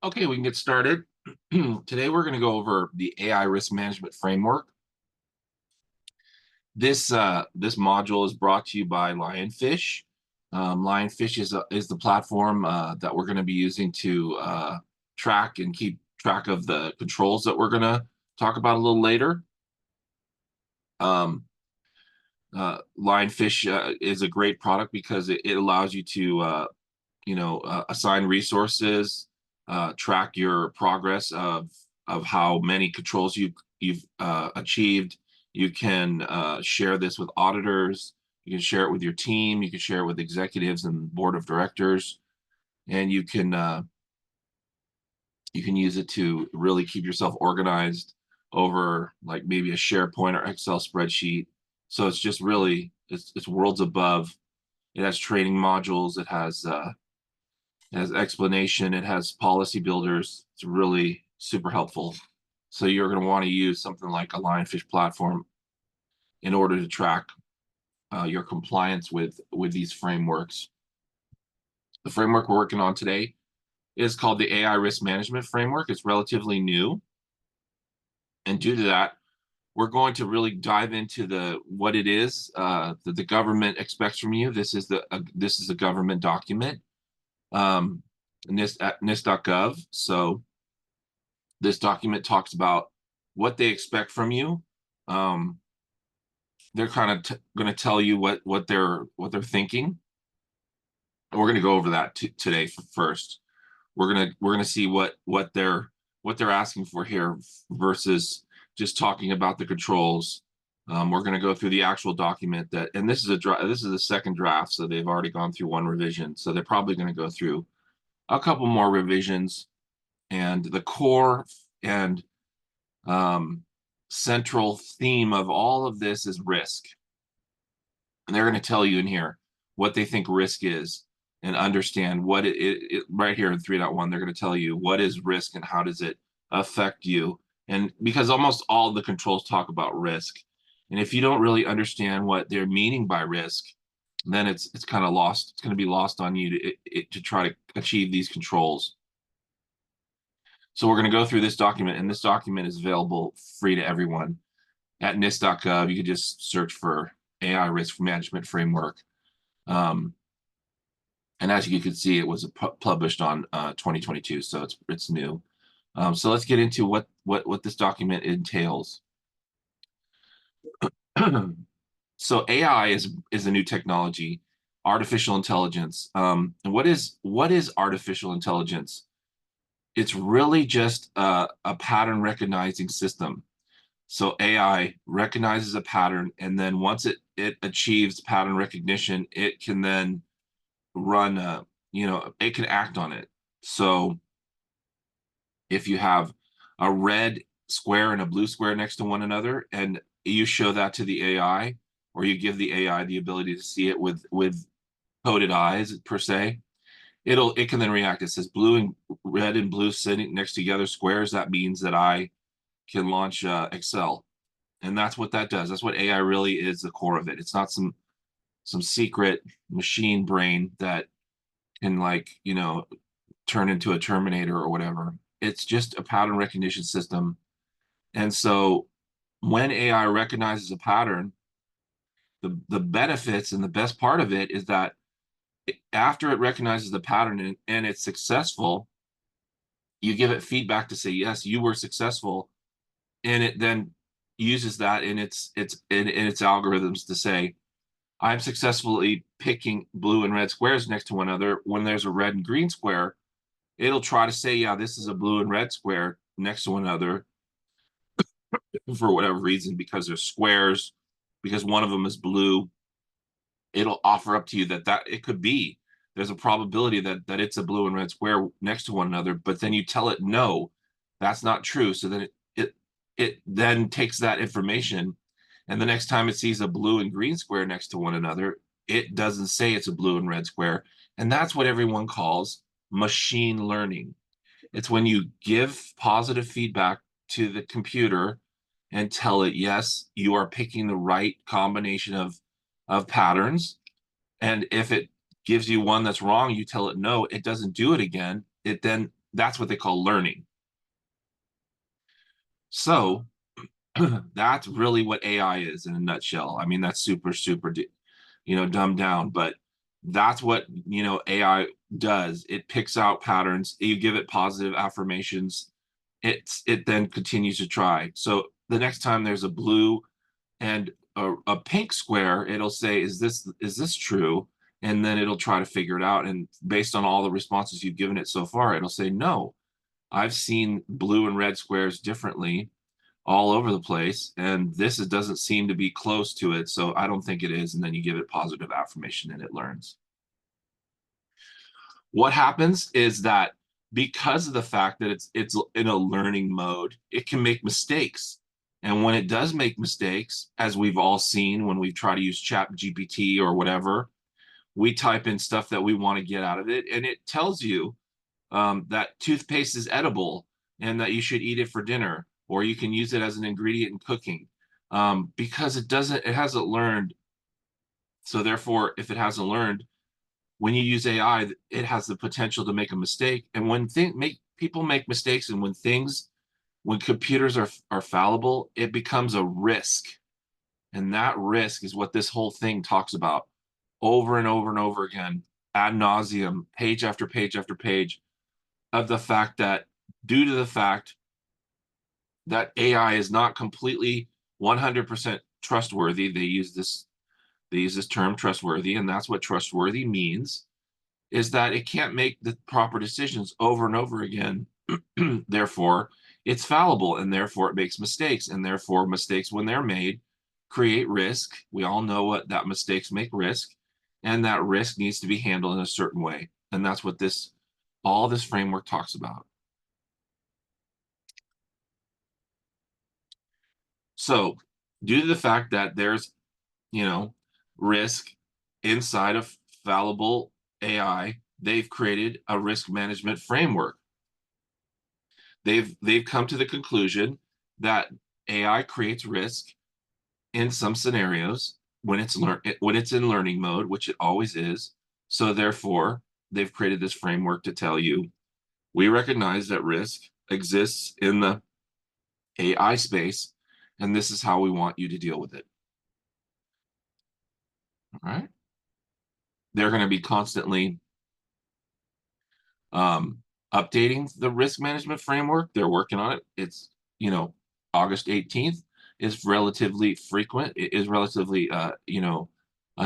Okay, we can get started. Today we're going to go over the AI risk management framework. This module is brought to you by Lionfsh. Lionfsh is the platform that we're going to be using to track and keep track of the controls that we're going to talk about a little later. Um, Lionfsh is a great product because it allows you to assign resources, track your progress of how many controls you've achieved. You can share this with auditors. You can share it with your team. You can share it with executives and board of directors, and you can use it to really keep yourself organized over like maybe a SharePoint or Excel spreadsheet. So it's just really it's worlds above. It has training modules. It has explanation, it has policy builders. It's really super helpful. So you're going to want to use something like a Lionfsh platform in order to track your compliance with these frameworks. The framework we're working on today is called the AI Risk Management Framework. It's relatively new, and due to that, we're going to really dive into what it is that the government expects from you. This is a government document, NIST at NIST.gov. So this document talks about what they expect from you. They're kind of going to tell you what they're thinking. And we're going to go over that today first. We're gonna see what they're asking for here versus just talking about the controls. We're going to go through the actual document and this is a second draft, so they've already gone through one revision. So they're probably going to go through a couple more revisions, and the core and central theme of all of this is risk. And they're going to tell you in here what they think risk is and understand what it right here in 3.1. They're going to tell you what is risk and how does it affect you. And because almost all the controls talk about risk. And if you don't really understand what they're meaning by risk, then it's kind of lost. It's going to be lost on you to try to achieve these controls. So we're going to go through this document, and this document is available free to everyone at NIST.gov. You can just search for AI risk management framework. And as you can see, it was published on 2022, so it's new. So let's get into what this document entails. So AI is a new technology, artificial intelligence. And what is artificial intelligence? It's really just a pattern recognizing system. So AI recognizes a pattern, and then once it achieves pattern recognition, it can then run it can act on it. So if you have a red square and a blue square next to one another, and you show that to the AI, or you give the AI the ability to see it with coded eyes per se, it can then react. It says blue and red and blue sitting next together squares. That means that I can launch Excel, and that's what that does. That's what AI really is, the core of it. It's not some secret machine brain that can turn into a Terminator or whatever. It's just a pattern recognition system. And so when AI recognizes a pattern, the benefits and the best part of it is that after it recognizes the pattern and it's successful, you give it feedback to say, yes, you were successful. And it then uses that in its algorithms to say, I'm successfully picking blue and red squares next to one another. When there's a red and green square, it'll try to say, yeah, this is a blue and red square next to one another for whatever reason, because they're squares, because one of them is blue. It'll offer up to you that it could be. There's a probability that it's a blue and red square next to one another, but then you tell it, no, that's not true. So then it then takes that information, and the next time it sees a blue and green square next to one another, it doesn't say it's a blue and red square. And that's what everyone calls machine learning. It's when you give positive feedback to the computer and tell it, yes, you are picking the right combination of patterns. And if it gives you one that's wrong, you tell it no, it doesn't do it again. It then that's what they call learning. So that's really what AI is in a nutshell. I mean, that's super, super, dumbed down, but that's what, AI does. It picks out patterns. You give it positive affirmations. It then continues to try. So the next time there's a blue and a pink square, it'll say, is this true? And then it'll try to figure it out. And based on all the responses you've given it so far, it'll say, no, I've seen blue and red squares differently all over the place, and doesn't seem to be close to it, so I don't think it is. And then you give it positive affirmation and it learns. What happens is that because of the fact that it's in a learning mode, it can make mistakes. And when it does make mistakes, as we've all seen when we try to use Chat GPT or whatever, we type in stuff that we want to get out of it, and it tells you that toothpaste is edible and that you should eat it for dinner, or you can use it as an ingredient in cooking, because it hasn't learned. So therefore, if it hasn't learned, when you use AI, it has the potential to make a mistake. And when people make mistakes, and when computers are fallible, it becomes a risk. And that risk is what this whole thing talks about over and over and over again, ad nauseum, page after page after page, of the fact that due to the fact that AI is not completely 100% trustworthy, they use this term trustworthy, and that's what trustworthy means, is that it can't make the proper decisions over and over again. Therefore, it's fallible, and therefore it makes mistakes, and therefore mistakes, when they're made, create risk. We all know that mistakes make risk, and that risk needs to be handled in a certain way. And that's what all this framework talks about. So, due to the fact that there's, risk inside of fallible AI, they've created a risk management framework. They've come to the conclusion that AI creates risk in some scenarios when it's in learning mode, which it always is. So therefore, they've created this framework to tell you, we recognize that risk exists in the AI space, and this is how we want you to deal with it. All right. They're going to be constantly updating the risk management framework. They're working on it. It's, August 18th is relatively frequent. It is relatively, a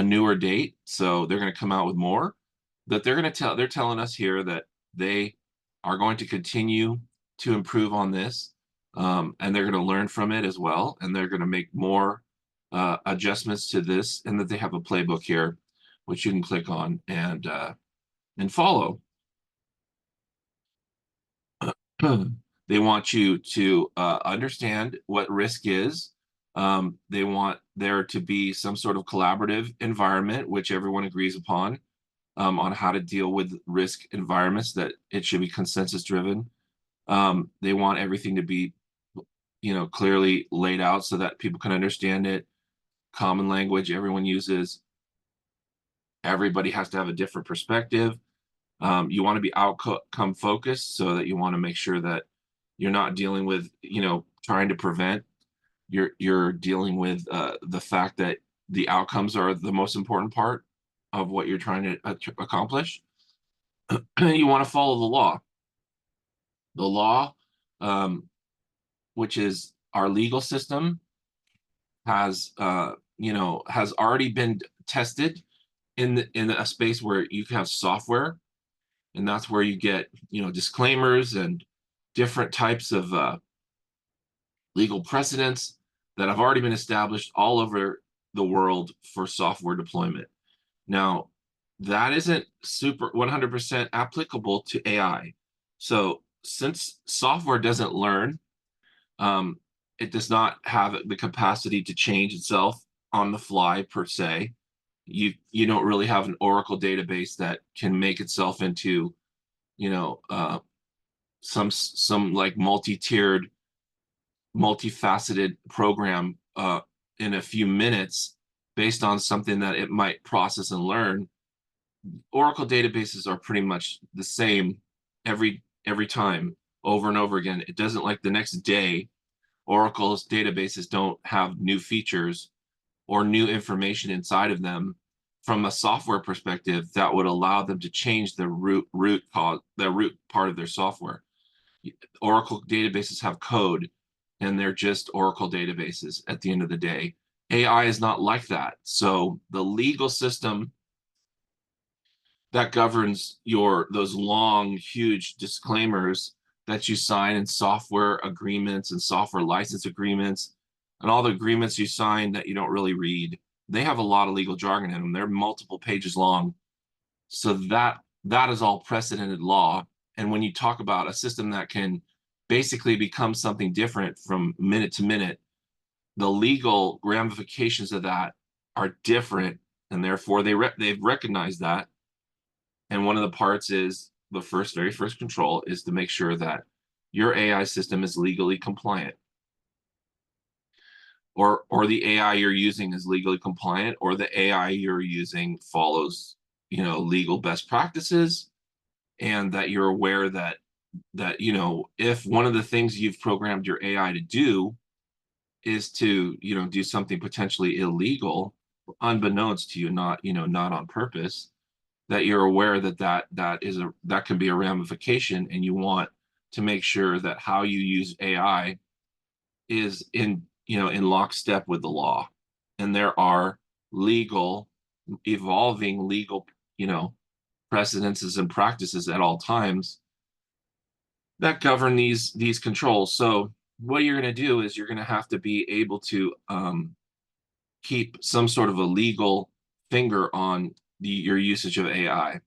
newer date. So they're going to come out with more. That they're telling us here that they are going to continue to improve on this, and they're going to learn from it as well, and they're going to make more adjustments to this, and that they have a playbook here, which you can click on and follow. They want you to understand what risk is. They want there to be some sort of collaborative environment, which everyone agrees upon, on how to deal with risk environments, that it should be consensus driven. They want everything to be, clearly laid out so that people can understand it. Common language everyone uses. Everybody has to have a different perspective. You want to be outcome focused, so that you want to make sure that you're not dealing with, trying to prevent. You're dealing with the fact that the outcomes are the most important part of what you're trying to accomplish. You want to follow the law. The law, which is our legal system, has has already been tested in a space where you have software, and that's where you get, disclaimers and different types of legal precedents that have already been established all over the world for software deployment. Now, that isn't super 100% applicable to AI. So since software doesn't learn, it does not have the capacity to change itself on the fly per se. You don't really have an Oracle database that can make itself into, some like multi-tiered, multifaceted program in a few minutes based on something that it might process and learn. Oracle databases are pretty much the same. Every every time over and over again. It doesn't like the next day. Oracle's databases don't have new features or new information inside of them from a software perspective that would allow them to change the root part of their software. Oracle databases have code, and they're just Oracle databases at the end of the day. AI is not like that. So the legal system that governs those long, huge disclaimers that you sign in software agreements and software license agreements and all the agreements you sign that you don't really read, they have a lot of legal jargon in them. They're multiple pages long. So that is all precedented law. And when you talk about a system that can basically become something different from minute to minute, the legal ramifications of that are different, and therefore they've recognized that. And one of the parts is the very first control is to make sure that your AI system is legally compliant, or the AI you're using is legally compliant, or the AI you're using follows, legal best practices, and that you're aware that if one of the things you've programmed your AI to do is to, do something potentially illegal, unbeknownst to you, not on purpose, that you're aware that can be a ramification, and you want to make sure that how you use AI is in lockstep with the law. And there are evolving legal, precedences and practices at all times that govern these controls. So what you're going to do is you're going to have to be able to keep some sort of a legal finger on your usage of AI.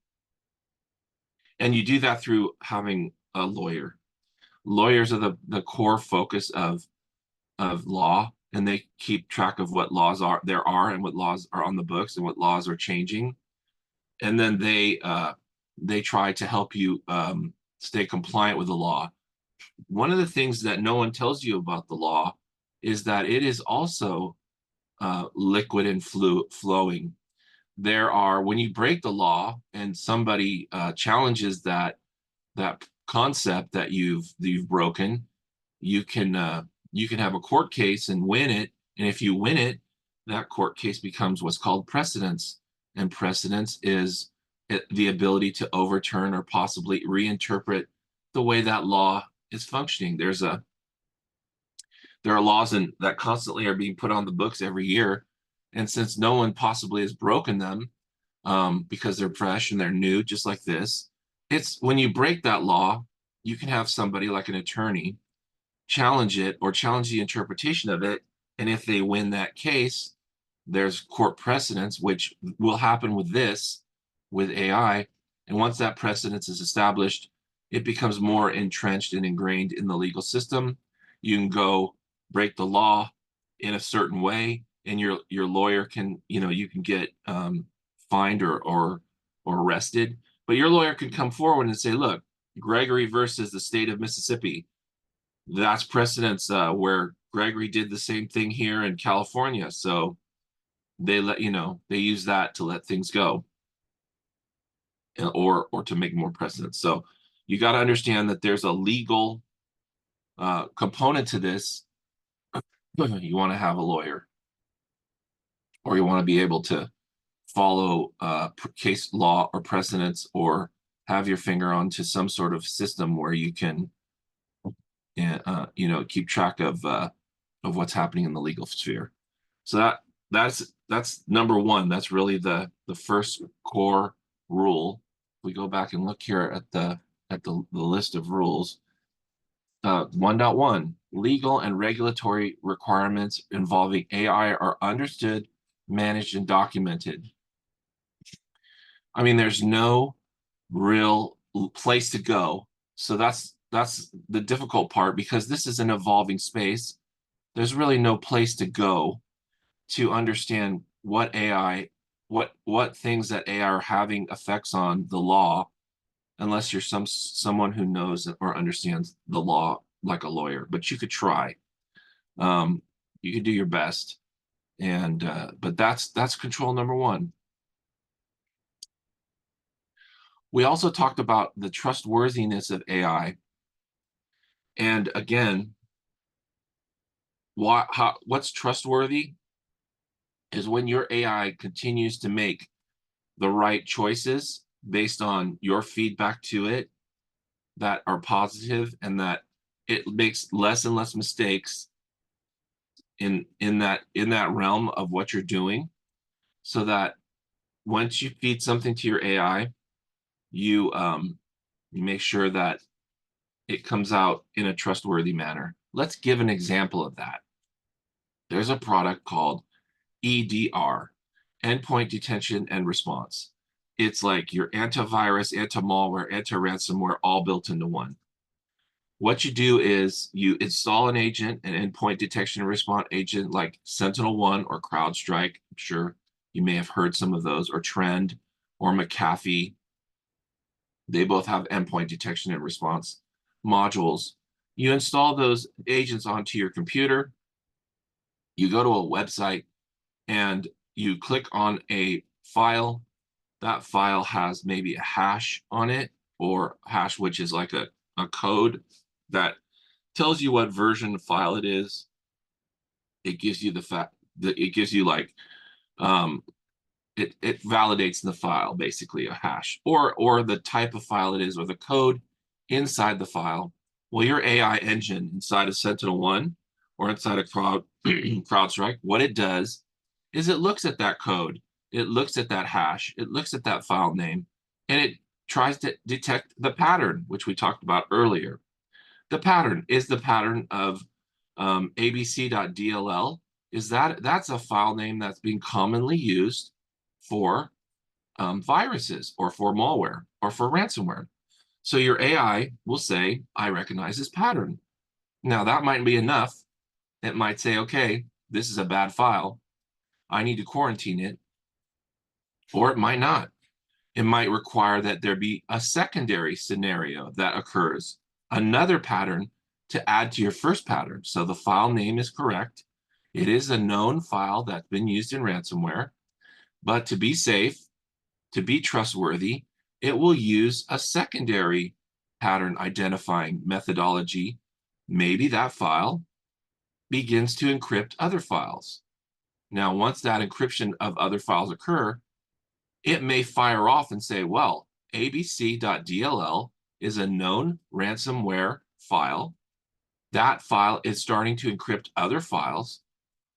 And you do that through having a lawyer. Lawyers are the core focus of law, and they keep track of what laws there are and what laws are on the books and what laws are changing. And then they try to help you stay compliant with the law. One of the things that no one tells you about the law is that it is also liquid and flowing. When you break the law and somebody challenges that concept that you've broken, you can have a court case and win it. And if you win it, that court case becomes what's called precedence. And precedence is the ability to overturn or possibly reinterpret the way that law is functioning. There are laws that constantly are being put on the books every year. And since no one possibly has broken them, because they're fresh and they're new, just like this, it's when you break that law, you can have somebody like an attorney challenge it or challenge the interpretation of it. And if they win that case, there's court precedence, which will happen with AI. And once that precedence is established, it becomes more entrenched and ingrained in the legal system. You can go break the law in a certain way, and your lawyer can, you can get fined or arrested. But your lawyer can come forward and say, look, Gregory versus the state of Mississippi, that's precedence where Gregory did the same thing here in California. So they use that to let things go, or to make more precedents. So you got to understand that there's a legal component to this. You want to have a lawyer, or you want to be able to follow case law or precedents, or have your finger onto some sort of system where you can keep track of what's happening in the legal sphere. So that's number one. That's really the first core rule. We go back and look here at the list of rules. 1.1, legal and regulatory requirements involving AI are understood, managed, and documented. I mean, there's no real place to go. So that's the difficult part, because this is an evolving space. There's really no place to go to understand what things that AI are having effects on the law, unless you're someone who knows or understands the law like a lawyer. But you could try. You could do your best, but that's control number one. We also talked about the trustworthiness of AI. And again, what's trustworthy is when your AI continues to make the right choices based on your feedback to it that are positive, and that it makes less and less mistakes in that realm of what you're doing, so that once you feed something to your AI, you make sure that it comes out in a trustworthy manner. Let's give an example of that. There's a product called EDR, Endpoint Detection and Response. It's like your antivirus, anti-malware, anti-ransomware, all built into one. What you do is you install an agent, an endpoint detection and response agent like SentinelOne or CrowdStrike. I'm sure you may have heard some of those, or Trend or McAfee. They both have endpoint detection and response modules. You install those agents onto your computer. You go to a website and you click on a file. That file has maybe a hash on it, or hash, which is like a code that tells you what version of file it is. It gives you the fact that it gives you like it validates the file, basically a hash, or the type of file it is, or the code inside the file. Well, your AI engine inside of SentinelOne or inside of CrowdStrike, what it does is it looks at that code, it looks at that hash, it looks at that file name, and it tries to detect the pattern, which we talked about earlier. The pattern is the pattern of abc.dll. That's a file name that's being commonly used for viruses or for malware or for ransomware. So your AI will say, I recognize this pattern. Now, that might be enough. It might say, okay, this is a bad file. I need to quarantine it. Or it might not. It might require that there be a secondary scenario that occurs, another pattern to add to your first pattern. So the file name is correct. It is a known file that's been used in ransomware. But to be safe, to be trustworthy, it will use a secondary pattern identifying methodology. Maybe that file begins to encrypt other files. Now, once that encryption of other files occur, it may fire off and say, well, abc.dll is a known ransomware file. That file is starting to encrypt other files.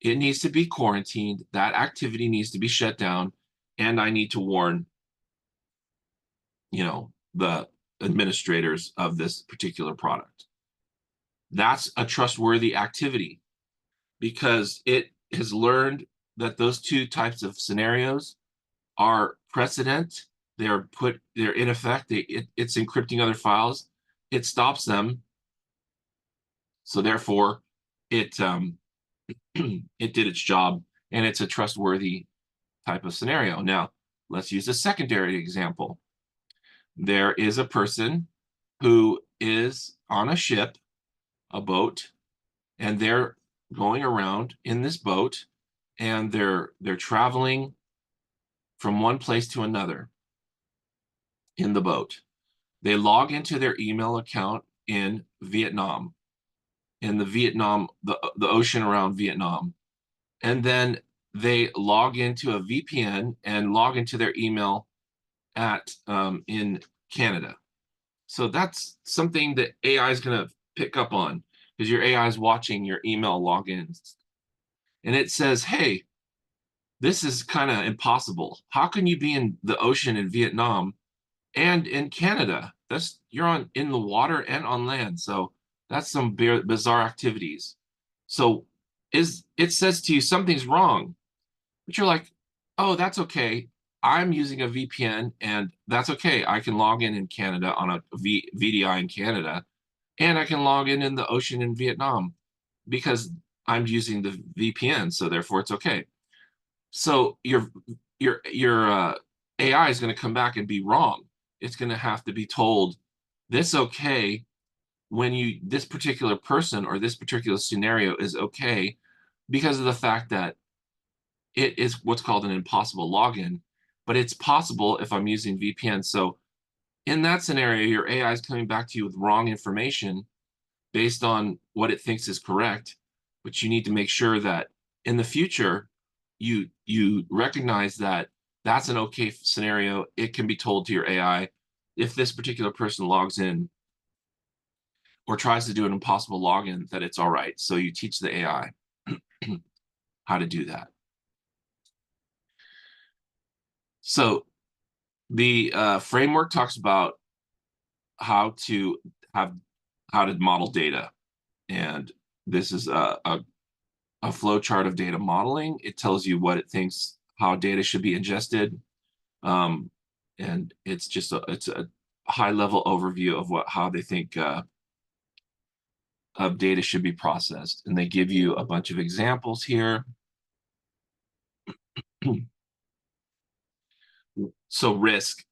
It needs to be quarantined. That activity needs to be shut down. And I need to warn, the administrators of this particular product. That's a trustworthy activity because it has learned that those two types of scenarios are precedent. They're in effect. It's encrypting other files. It stops them. So therefore, it it did its job, and it's a trustworthy type of scenario. Now, let's use a secondary example. There is a person who is on a ship, a boat, and they're going around in this boat, and they're traveling from one place to another in the boat. They log into their email account in Vietnam, in the ocean around Vietnam, and then they log into a VPN and log into their email in Canada. So that's something that AI is going to pick up on, because your AI is watching your email logins, and it says, "Hey, this is kind of impossible. How can you be in the ocean in Vietnam and in Canada? You're in the water and on land. So that's some bizarre activities." So it says to you something's wrong, but you're like, "Oh, that's okay. I'm using a VPN, and that's okay. I can log in Canada on a VDI in Canada, and I can log in the ocean in Vietnam because I'm using the VPN. So therefore, it's okay." So your AI is going to come back and be wrong. It's going to have to be told this okay when this particular person or this particular scenario is okay because of the fact that it is what's called an impossible login, but it's possible if I'm using VPN. So in that scenario, your AI is coming back to you with wrong information based on what it thinks is correct, but you need to make sure that in the future you recognize that that's an okay scenario. It can be told to your AI if this particular person logs in or tries to do an impossible login that it's all right. So you teach the AI how to do that. So the framework talks about how to have how to model data, and this is a flow chart of data modeling. It tells you what it thinks, how data should be ingested, um, and it's a high level overview of how they think of data should be processed. And they give you a bunch of examples here. So risk.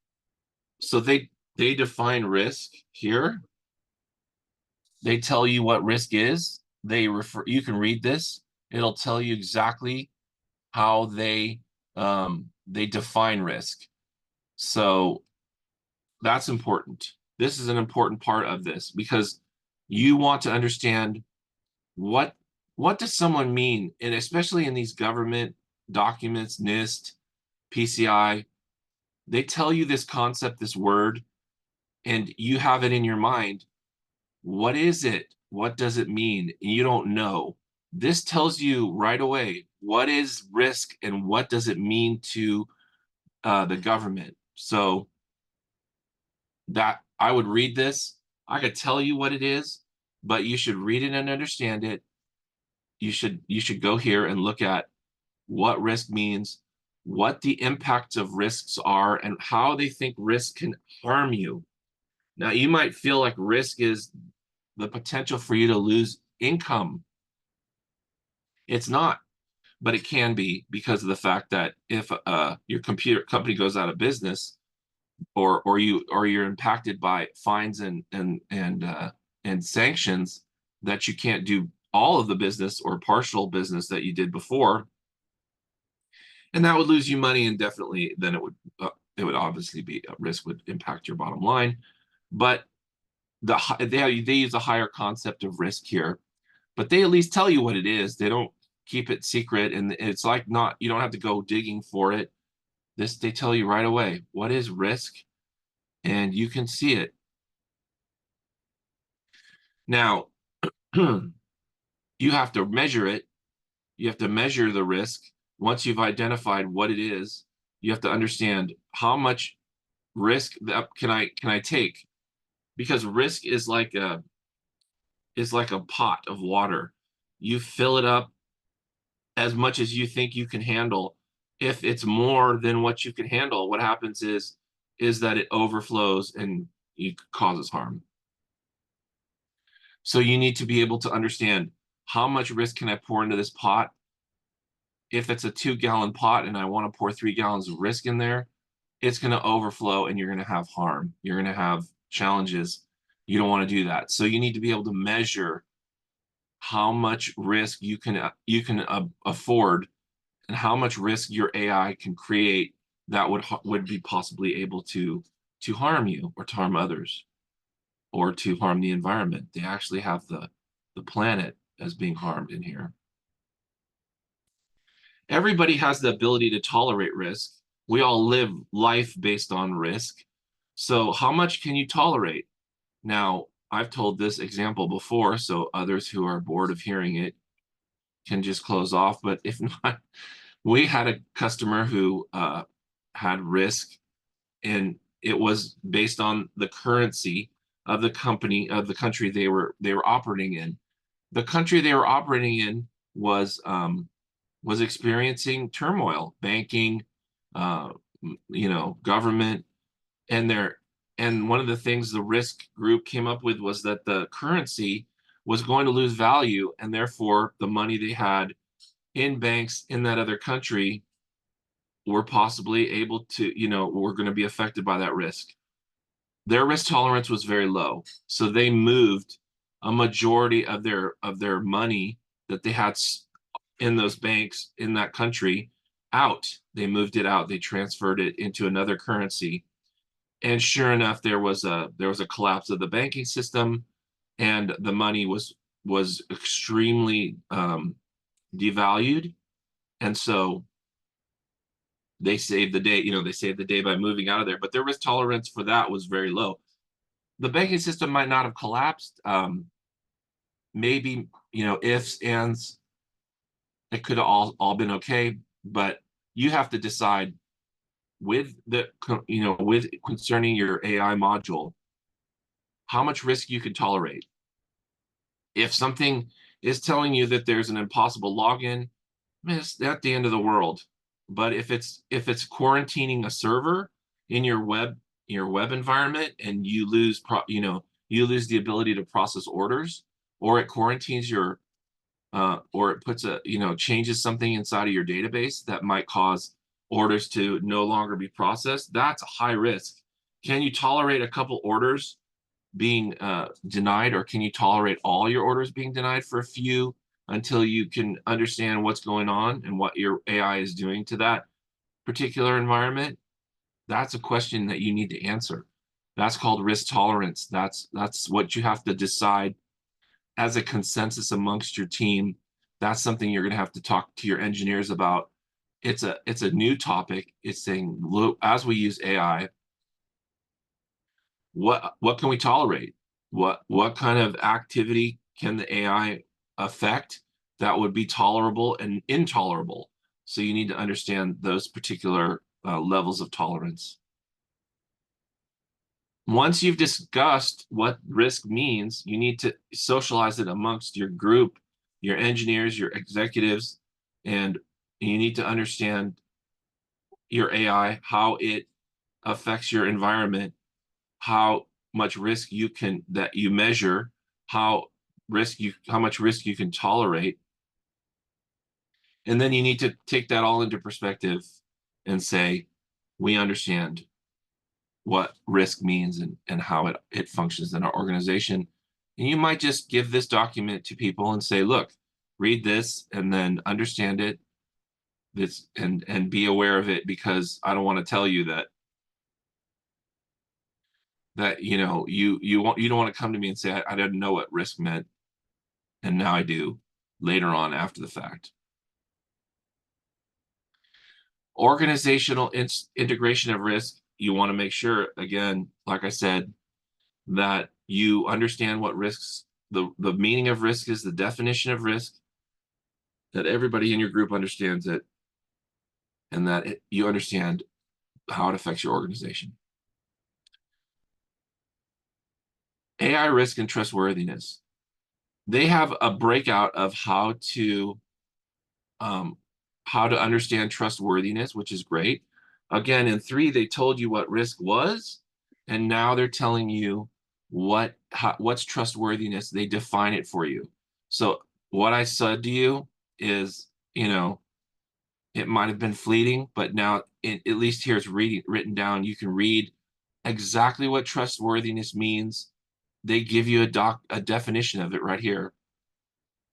So they define risk here. They tell you what risk is. You can read this. It'll tell you exactly how they define risk. So that's important. This is an important part of this because you want to understand what what does someone mean, and especially in these government documents, NIST, PCI, they tell you this concept, this word, and you have it in your mind. What is it? What does it mean? And you don't know. This tells you right away what is risk and what does it mean to the government. So that I would read this. I could tell you what it is, but you should read it and understand it. You should go here and look at what risk means, what the impacts of risks are, and how they think risk can harm you. Now, you might feel like risk is the potential for you to lose income. It's not, but it can be because of the fact that if your computer company goes out of business, or you're impacted by fines and sanctions, that you can't do all of the business or partial business that you did before, and that would lose you money indefinitely. Then it would obviously be a risk, would impact your bottom line. But they use a higher concept of risk here, but they at least tell you what it is. They don't keep it secret, and it's like, not, you don't have to go digging for it. They tell you right away what is risk, and you can see it. Now, you have to measure it. You have to measure the risk. Once you've identified what it is, you have to understand how much risk that can I take, because risk is like a pot of water. You fill it up as much as you think you can handle. If it's more than what you can handle, what happens is that it overflows and it causes harm. So you need to be able to understand, how much risk can I pour into this pot? If it's a 2-gallon pot and I want to pour 3 gallons of risk in there, it's going to overflow and you're going to have harm. You're going to have challenges. You don't want to do that. So you need to be able to measure how much risk you can afford, and how much risk your AI can create that would be possibly able to harm you, or to harm others, or to harm the environment. They actually have the planet as being harmed in here. Everybody has the ability to tolerate risk. We all live life based on risk. So how much can you tolerate? Now, I've told this example before, so others who are bored of hearing it can just close off. But if not, we had a customer who had risk, and it was based on the currency of the country they were operating in. The country they were operating in was experiencing turmoil, banking, uh, government, and one of the things the risk group came up with was that the currency was going to lose value, and therefore the money they had in banks in that other country were possibly able to, were going to be affected by that risk. Their risk tolerance was very low, so they moved a majority of their money that they had in those banks in that country out. They moved it out. They transferred it into another currency, And sure enough, there was a collapse of the banking system, and the money was extremely devalued. And so they saved the day, they saved the day by moving out of there. But their risk tolerance for that was very low. The banking system might not have collapsed. Maybe, ifs, ands, it could have all been okay. But you have to decide with with concerning your AI module, how much risk you can tolerate. If something is telling you that there's an impossible login, it's not the end of the world. But if it's quarantining a server in your web environment, and you lose the ability to process orders, or it quarantines or it puts changes something inside of your database that might cause orders to no longer be processed, that's a high risk. Can you tolerate a couple orders being denied, or can you tolerate all your orders being denied for a few until you can understand what's going on and what your AI is doing to that particular environment? That's a question that you need to answer. That's called risk tolerance. That's what you have to decide as a consensus amongst your team. That's something you're going to have to talk to your engineers about. It's a new topic. It's saying, look, as we use AI, what can we tolerate? What kind of activity can the AI affect that would be tolerable and intolerable? So you need to understand those particular levels of tolerance. Once you've discussed what risk means, you need to socialize it amongst your group, your engineers, your executives, and you need to understand your AI, how it affects your environment, how much risk that you measure, how much risk you can tolerate. And then you need to take that all into perspective and say, we understand what risk means and how it functions in our organization. And you might just give this document to people and say, look, read this and then understand it, and be aware of it, because I don't want to tell you that you don't want to come to me and say, I didn't know what risk meant, and now I do later on after the fact. Organizational integration of risk. You want to make sure, again, like I said, that you understand what risks, the meaning of risk is, the definition of risk, that everybody in your group understands it, and that you understand how it affects your organization. AI risk and trustworthiness. They have a breakout of how to understand trustworthiness, which is great. Again, in 3, they told you what risk was, and now they're telling you what's trustworthiness. They define it for you. So what I said to you is, it might have been fleeting, but now at least here it's written down. You can read exactly what trustworthiness means. They give you a definition of it right here.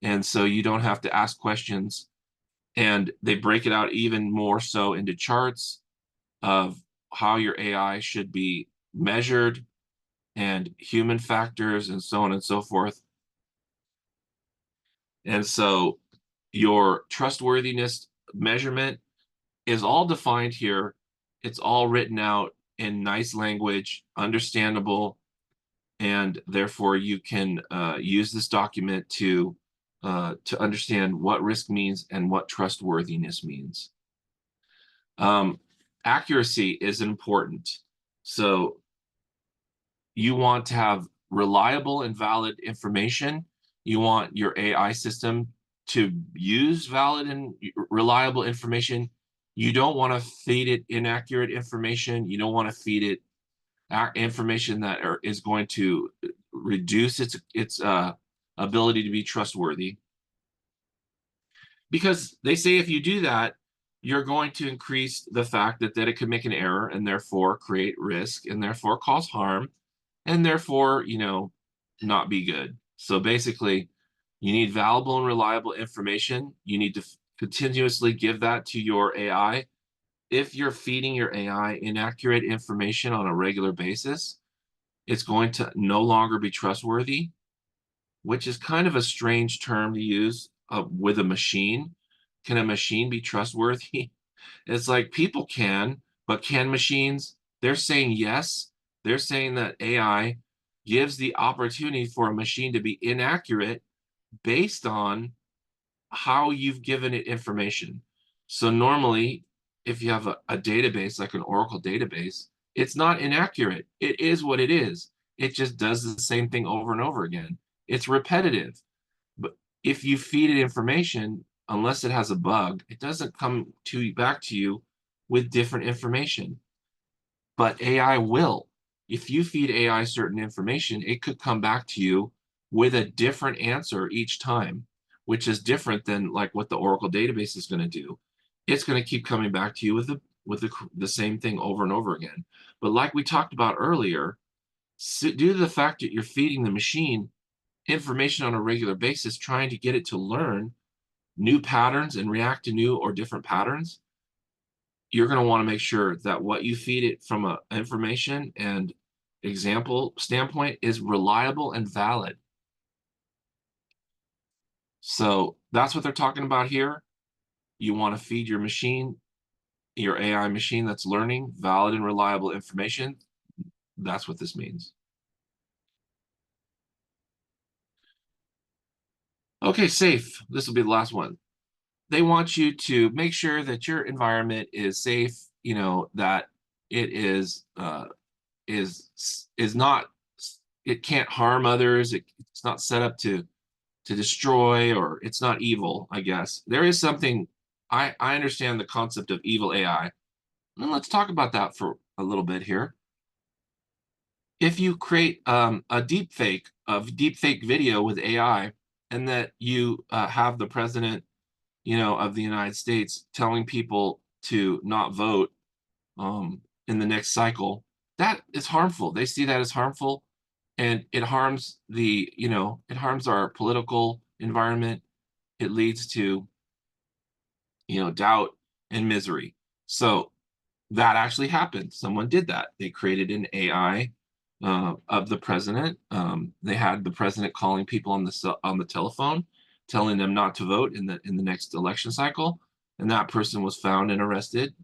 And so you don't have to ask questions. And they break it out even more so into charts of how your AI should be measured, and human factors, and so on and so forth. And so your trustworthiness measurement is all defined here. It's all written out in nice language, understandable, and therefore you can use this document to understand what risk means and what trustworthiness means. Accuracy is important. So you want to have reliable and valid information. You want your AI system to use valid and reliable information. You don't want to feed it inaccurate information. You don't want to feed it information that is going to reduce its ability to be trustworthy. Because they say if you do that, you're going to increase the fact that it could make an error, and therefore create risk, and therefore cause harm, and therefore, not be good. So basically, you need valuable and reliable information. You need to continuously give that to your AI. if you're feeding your AI inaccurate information on a regular basis, it's going to no longer be trustworthy, which is kind of a strange term to use with a machine. Can a machine be trustworthy? It's like people can, but can machines? They're saying yes. They're saying that AI gives the opportunity for a machine to be inaccurate based on how you've given it information. So normally, if you have a database like an Oracle database, it's not inaccurate. It is what it is. It just does the same thing over and over again. It's repetitive. But if you feed it information, unless it has a bug, it doesn't come back to you with different information. But AI will. If you feed AI certain information, it could come back to you with a different answer each time, which is different than like what the Oracle database is going to do. It's going to keep coming back to you with the same thing over and over again. But like we talked about earlier, due to the fact that you're feeding the machine information on a regular basis, trying to get it to learn new patterns and react to new or different patterns, you're going to want to make sure that what you feed it from an information and example standpoint is reliable and valid. So that's what they're talking about here. You want to feed your machine, your AI machine that's learning valid and reliable information. That's what this means. Okay, safe. This will be the last one. They want you to make sure that your environment is safe, that it is not, it can't harm others. It's not set up to destroy, or it's not evil, I guess. There is something, I understand the concept of evil AI. And let's talk about that for a little bit here. If you create a deep fake video with AI, and that you have the president, of the United States telling people to not vote in the next cycle, that is harmful. They see that as harmful, and it harms it harms our political environment. It leads to, doubt and misery. So that actually happened. Someone did that. They created an AI of the president. They had the president calling people on the telephone, telling them not to vote in the next election cycle, and that person was found and arrested.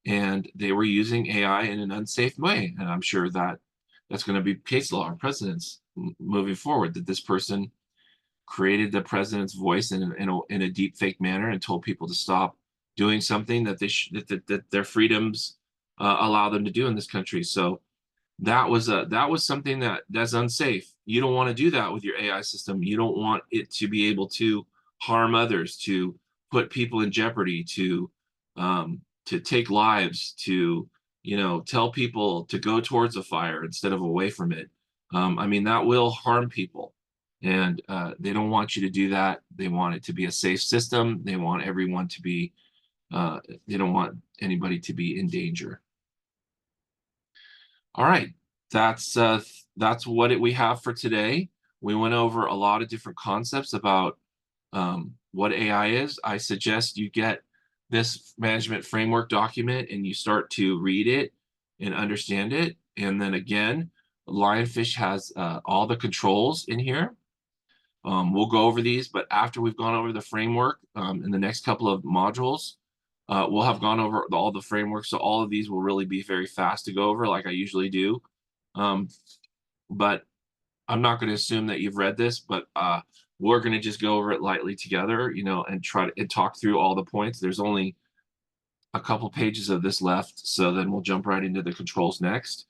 And they were using AI in an unsafe way. And I'm sure that that's going to be case law or precedents moving forward. That this person created the president's voice in a deep fake manner and told people to stop doing something that that their freedoms allow them to do in this country. So that was something that's unsafe. You don't want to do that with your AI system. You don't want it to be able to harm others, to put people in jeopardy, to take lives, to tell people to go towards a fire instead of away from it. I mean, that will harm people, and they don't want you to do that. They want it to be a safe system. They want everyone to be. They don't want anybody to be in danger. All right, that's what we have for today. We went over a lot of different concepts about what AI is. I suggest you get this management framework document and you start to read it and understand it. And then again, Lionfsh has all the controls in here. We'll go over these, but after we've gone over the framework in the next couple of modules, we'll have gone over all the frameworks. So all of these will really be very fast to go over like I usually do. But I'm not going to assume that you've read this, but we're going to just go over it lightly together, and try to talk through all the points. There's only a couple pages of this left, so then we'll jump right into the controls next.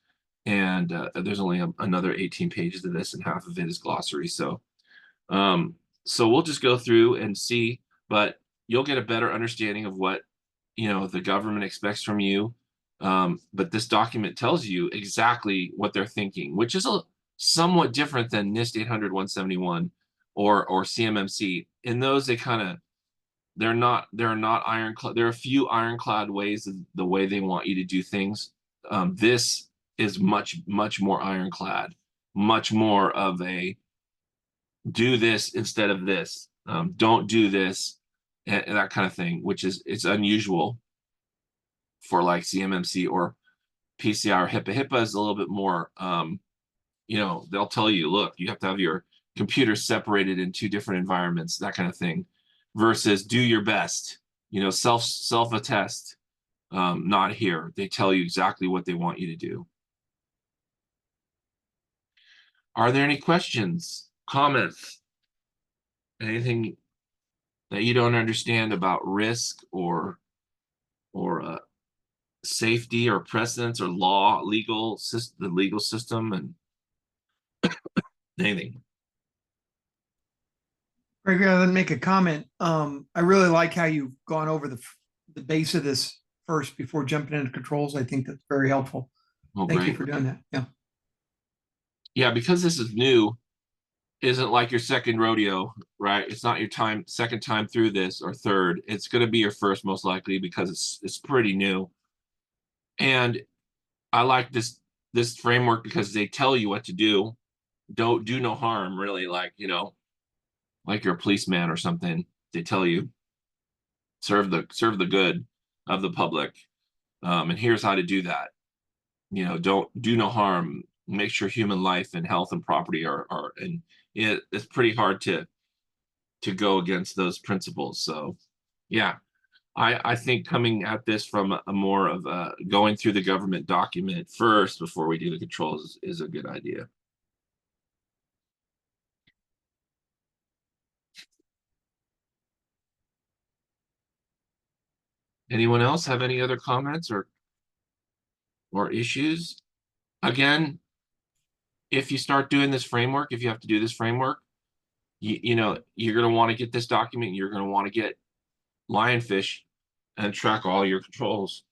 And there's only another 18 pages of this, and half of it is glossary. So we'll just go through and see, but you'll get a better understanding of what the government expects from you. But this document tells you exactly what they're thinking, which is somewhat different than NIST 800-171 or CMMC. In those, they're not ironclad. There are a few ironclad ways of the way they want you to do things. This is much more ironclad, much more of a do this instead of this. Don't do this, and that kind of thing, which is it's unusual for like CMMC or PCI or HIPAA. HIPAA is a little bit more, they'll tell you, look, you have to have your computer separated in two different environments, that kind of thing, versus do your best, self attest. Not here. They tell you exactly what they want you to do. Are there any questions, comments, anything that you don't understand about risk or safety or precedence or law, the legal system, and anything? Greg, rather than make a comment, I really like how you've gone over the base of this first before jumping into controls. I think that's very helpful. Oh, Thank you great. for doing that. Yeah. Yeah, because this is new, isn't like your second rodeo, right? It's not your second time through this or third. It's going to be your first most likely because it's pretty new. And I like this framework because they tell you what to do. Don't do no harm, really, like you're a policeman or something. They tell you serve the good of the public. And here's how to do that. Don't do no harm. Make sure human life and health and property are and it's pretty hard to go against those principles. So yeah, I think coming at this from a more of going through the government document first before we do the controls is a good idea. Anyone else have any other comments or issues? Again, if you start doing this framework, if you have to do this framework, you're going to want to get this document. You're going to want to get Lionfsh and track all your controls.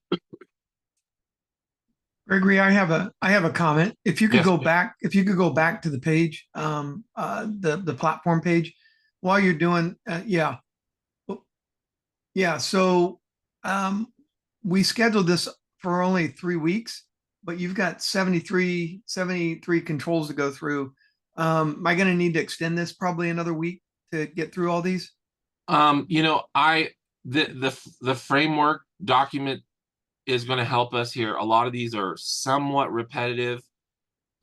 Gregory, I have a comment. If you could Yes. go back, to the page, the platform page, while you're doing, yeah. Yeah. So we scheduled this for only 3 weeks, but you've got 73 controls to go through. Am I going to need to extend this probably another week to get through all these? The framework document is going to help us here. A lot of these are somewhat repetitive.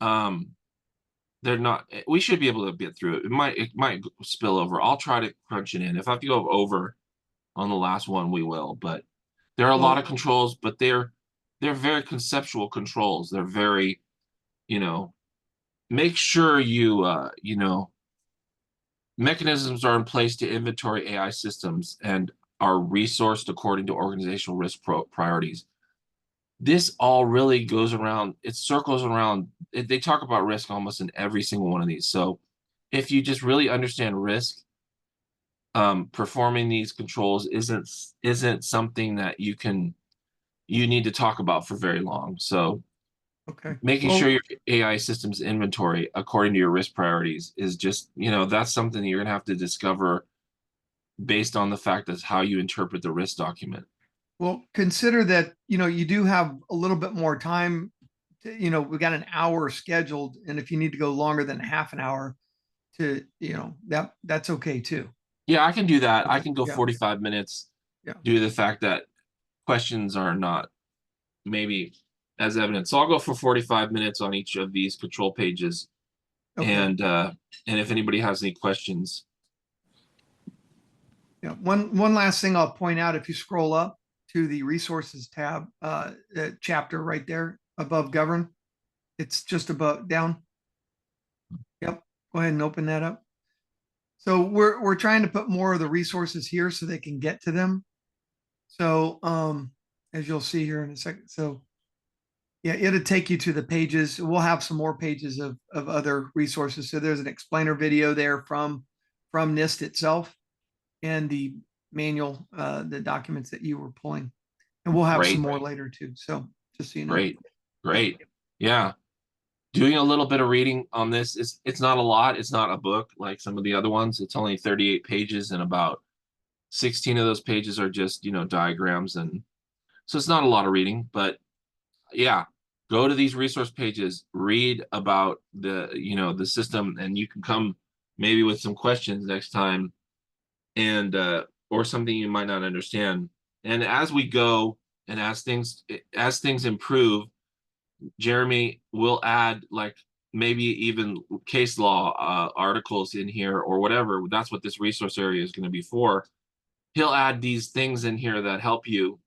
They're not. We should be able to get through it. It might spill over. I'll try to crunch it in. If I have to go over on the last one, we will. But there are a lot of controls, but they're very conceptual controls. They're very, make sure mechanisms are in place to inventory AI systems and are resourced according to organizational risk priorities. This all really goes around, it circles around, they talk about risk almost in every single one of these. So if you just really understand risk, performing these controls isn't something that you need to talk about for very long. So Okay. making sure your AI systems inventory according to your risk priorities is just, that's something that you're going to have to discover based on the fact that's how you interpret the risk document. Well, consider that, you do have a little bit more time. We got an hour scheduled, and if you need to go longer than half an hour that's okay too. Yeah, I can do that. Okay. I can go 45 minutes due to the fact that questions are not maybe as evident. So I'll go for 45 minutes on each of these control pages. Okay. And if anybody has any questions. Yeah. One last thing I'll point out, if you scroll up to the resources tab, chapter right there above govern, it's just above down. Yep. Go ahead and open that up. So we're trying to put more of the resources here so they can get to them. So as you'll see here in a second. So yeah, it'll take you to the pages. We'll have some more pages of other resources. So there's an explainer video there from NIST itself and the manual, the documents that you were pulling. And we'll have some more later too. So just so you know. Great. Yeah. Doing a little bit of reading on this it's not a lot. It's not a book like some of the other ones. It's only 38 pages and about 16 of those pages are just, diagrams. And so it's not a lot of reading, but yeah, go to these resource pages, read about the system, and you can come maybe with some questions next time and or something you might not understand. And as we go, And as things improve, Jeremy will add like maybe even case law articles in here or whatever. That's what this resource area is going to be for. He'll add these things in here that help you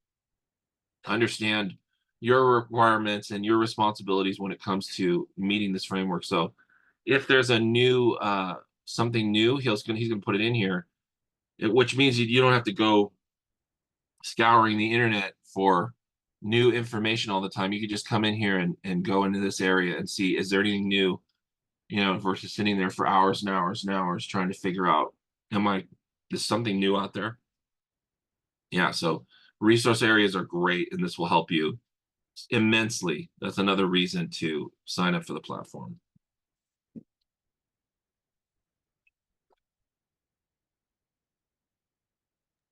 understand your requirements and your responsibilities when it comes to meeting this framework. So if there's a new something new, he's gonna put it in here, which means you don't have to go scouring the internet for new information all the time. You could just come in here and go into this area and see, is there anything new, versus sitting there for hours and hours and hours trying to figure out, is something new out there? Yeah, so resource areas are great, and this will help you immensely. That's another reason to sign up for the platform.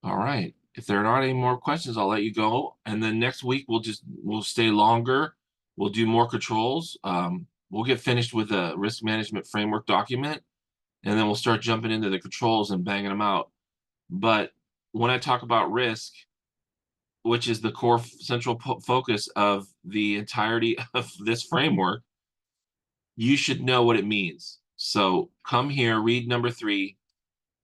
All right. If there are not any more questions, I'll let you go. And then next week we'll stay longer. We'll do more controls. We'll get finished with a risk management framework document, and then we'll start jumping into the controls and banging them out. But when I talk about risk, which is the core central focus of the entirety of this framework, you should know what it means. So come here, read number 3,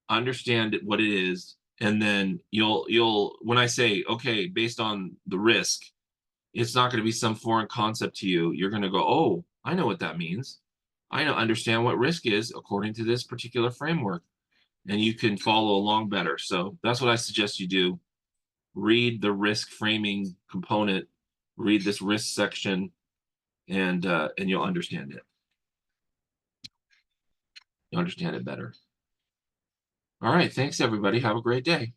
understand what it is, and then you'll when I say, okay, based on the risk, it's not going to be some foreign concept to you. You're going to go, oh, I know what that means. Understand what risk is according to this particular framework, and you can follow along better. So that's what I suggest you do. Read the risk framing component, read this risk section, and you'll understand it. You'll understand it better. All right, thanks everybody. Have a great day.